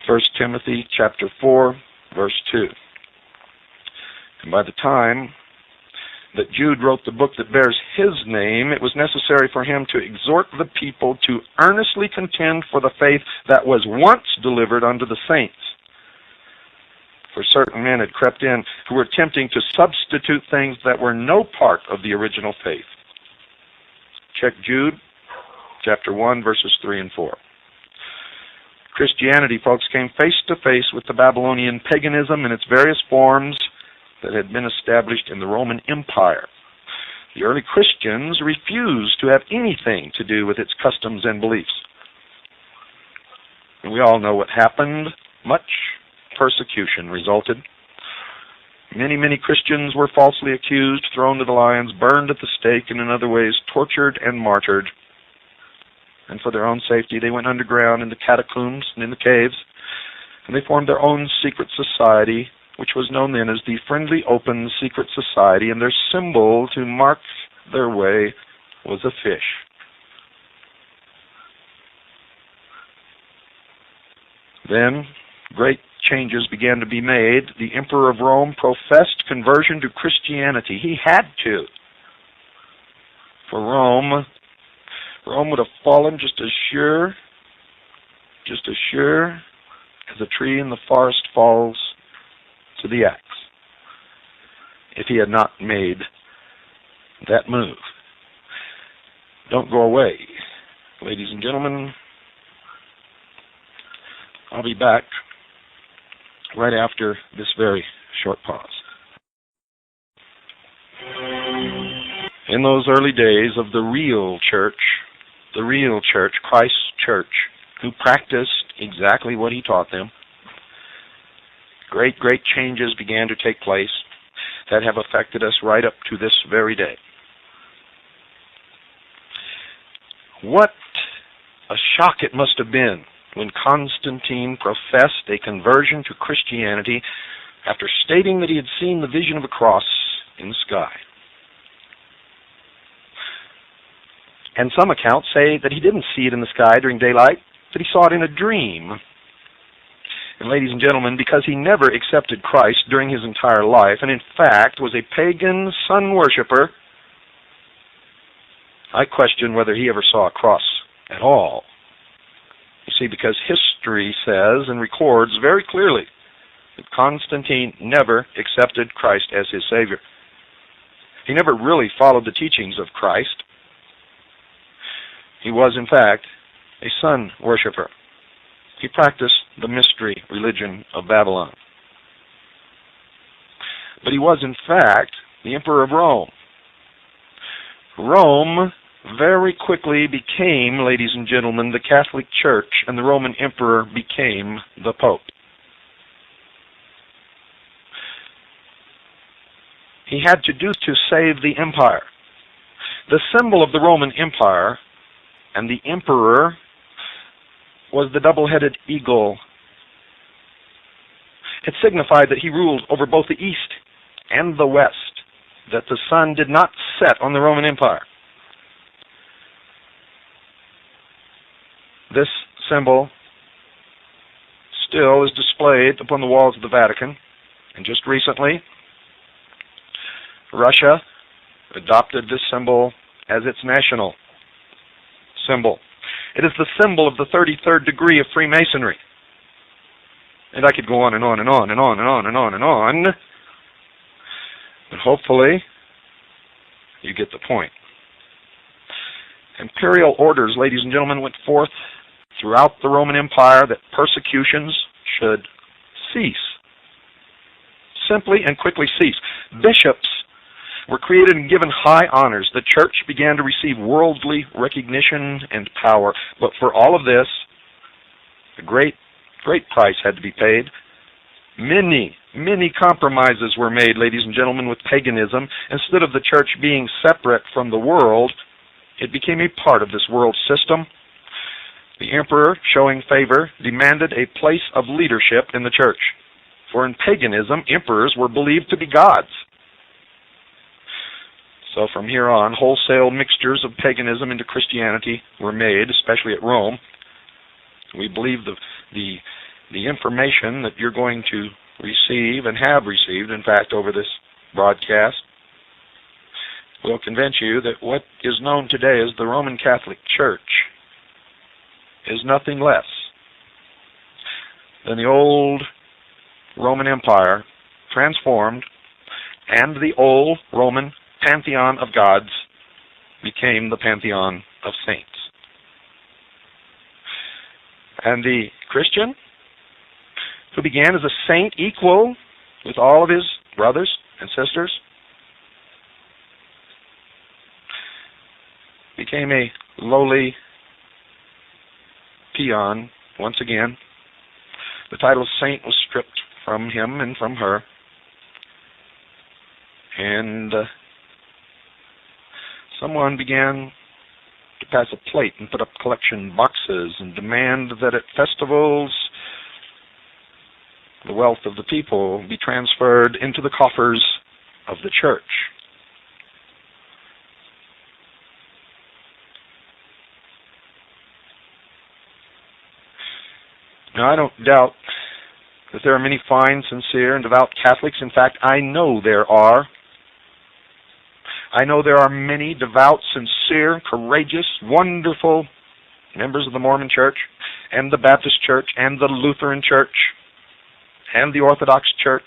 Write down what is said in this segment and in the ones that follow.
1 Timothy chapter 4, verse 2. And by the time that Jude wrote the book that bears his name, it was necessary for him to exhort the people to earnestly contend for the faith that was once delivered unto the saints. For certain men had crept in who were attempting to substitute things that were no part of the original faith. Check Jude chapter 1, verses 3 and 4. Christianity, folks, came face to face with the Babylonian paganism in its various forms that had been established in the Roman Empire. The early Christians refused to have anything to do with its customs and beliefs. And we all know what happened. Much persecution resulted. Many Christians were falsely accused, thrown to the lions, burned at the stake, and in other ways tortured and martyred. And for their own safety, they went underground in the catacombs and in the caves, and they formed their own secret society, which was known then as the Friendly Open Secret Society, and their symbol to mark their way was a fish. Then great changes began to be made. The Emperor of Rome professed conversion to Christianity. He had to. For Rome would have fallen just as sure as a tree in the forest falls to the axe, if he had not made that move. Don't go away, ladies and gentlemen. I'll be back right after this very short pause. In those early days of the real church, Christ's church, who practiced exactly what he taught them, great changes began to take place that have affected us right up to this very day. What a shock it must have been when Constantine professed a conversion to Christianity after stating that he had seen the vision of a cross in the sky. And some accounts say that he didn't see it in the sky during daylight, that he saw it in a dream. And ladies and gentlemen, because he never accepted Christ during his entire life, and in fact was a pagan sun worshiper, I question whether he ever saw a cross at all. You see, because history says and records very clearly that Constantine never accepted Christ as his Savior. He never really followed the teachings of Christ. He was, in fact, a sun worshiper. He practiced the mystery religion of Babylon. But he was, in fact, the Emperor of Rome. Rome very quickly became, ladies and gentlemen, the Catholic Church, and the Roman Emperor became the Pope. He had to do to save the empire. The symbol of the Roman Empire and the emperor was the double-headed eagle. It signified that he ruled over both the east and the west, that the sun did not set on the Roman Empire. This symbol still is displayed upon the walls of the Vatican, and just recently, Russia adopted this symbol as its national symbol. It is the symbol of the 33rd degree of Freemasonry. And I could go on and on and on and on and on and on and on. But hopefully, you get the point. Imperial orders, ladies and gentlemen, went forth throughout the Roman Empire that persecutions should cease. Simply and quickly cease. Bishops were created and given high honors. The church began to receive worldly recognition and power. But for all of this, a great price had to be paid. Many compromises were made, ladies and gentlemen, with paganism. Instead of the church being separate from the world, it became a part of this world system. The emperor, showing favor, demanded a place of leadership in the church. For in paganism, emperors were believed to be gods. So from here on, wholesale mixtures of paganism into Christianity were made, especially at Rome. We believe the the information that you're going to receive and have received, in fact, over this broadcast, will convince you that what is known today as the Roman Catholic Church is nothing less than the old Roman Empire transformed, and the old Roman pantheon of gods became the pantheon of saints. And the Christian, who began as a saint equal with all of his brothers and sisters, became a lowly peon once again. The title of saint was stripped from him and from her. And someone began to pass a plate and put up collection boxes and demand that at festivals the wealth of the people be transferred into the coffers of the church. Now, I don't doubt that there are many fine, sincere, and devout Catholics. In fact, I know there are. I know there are many devout, sincere, courageous, wonderful members of the Mormon Church, and the Baptist Church, and the Lutheran Church, and the Orthodox Church,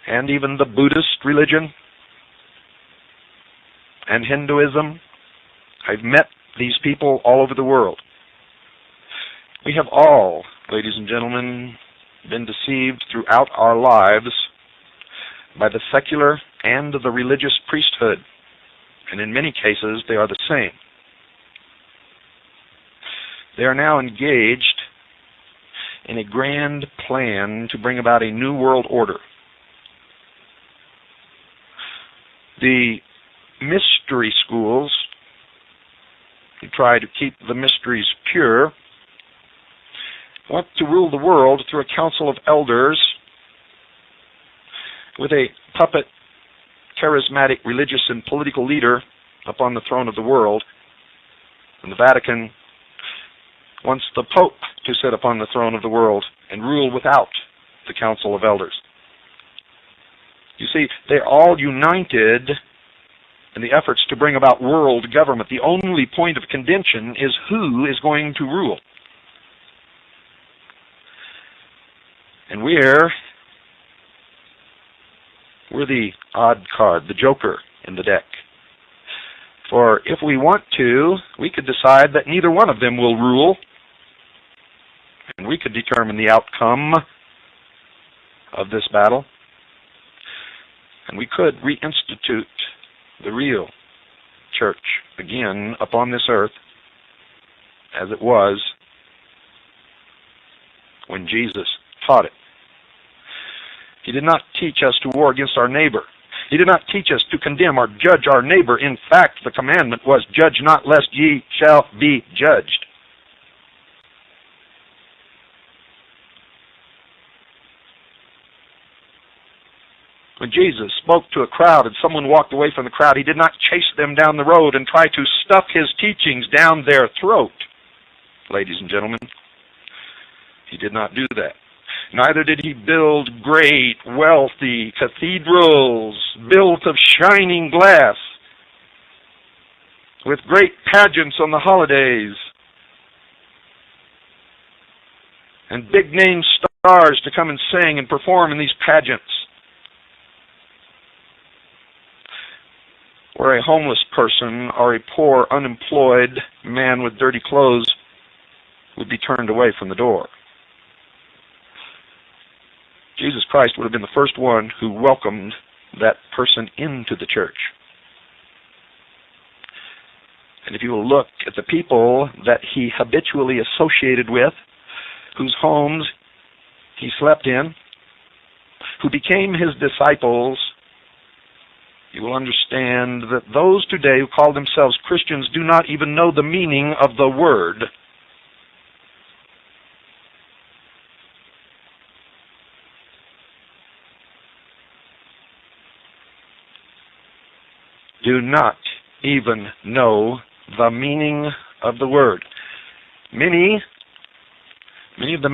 and even the Buddhist religion, and Hinduism. I've met these people all over the world. We have all, ladies and gentlemen, been deceived throughout our lives by the secular and the religious priesthood, and in many cases they are the same. They are now engaged in a grand plan to bring about a new world order. The mystery schools, who try to keep the mysteries pure, want to rule the world through a council of elders with a puppet, charismatic, religious, and political leader upon the throne of the world. And the Vatican wants the Pope to sit upon the throne of the world and rule without the council of elders. You see, they're all united in the efforts to bring about world government. The only point of contention is who is going to rule. And we're the odd card, the joker in the deck. For if we want to, we could decide that neither one of them will rule, and we could determine the outcome of this battle, and we could reinstitute the real church again upon this earth as it was when Jesus taught it. He did not teach us to war against our neighbor. He did not teach us to condemn or judge our neighbor. In fact, the commandment was, "Judge not, lest ye shall be judged." When Jesus spoke to a crowd and someone walked away from the crowd, he did not chase them down the road and try to stuff his teachings down their throat. Ladies and gentlemen, he did not do that. Neither did he build great, wealthy cathedrals built of shining glass with great pageants on the holidays and big-name stars to come and sing and perform in these pageants, where a homeless person or a poor, unemployed man with dirty clothes would be turned away from the door. Jesus Christ would have been the first one who welcomed that person into the church. And if you will look at the people that he habitually associated with, whose homes he slept in, who became his disciples, you will understand that those today who call themselves Christians do not even know the meaning of the word. Do not even know the meaning of the word. Many Many of the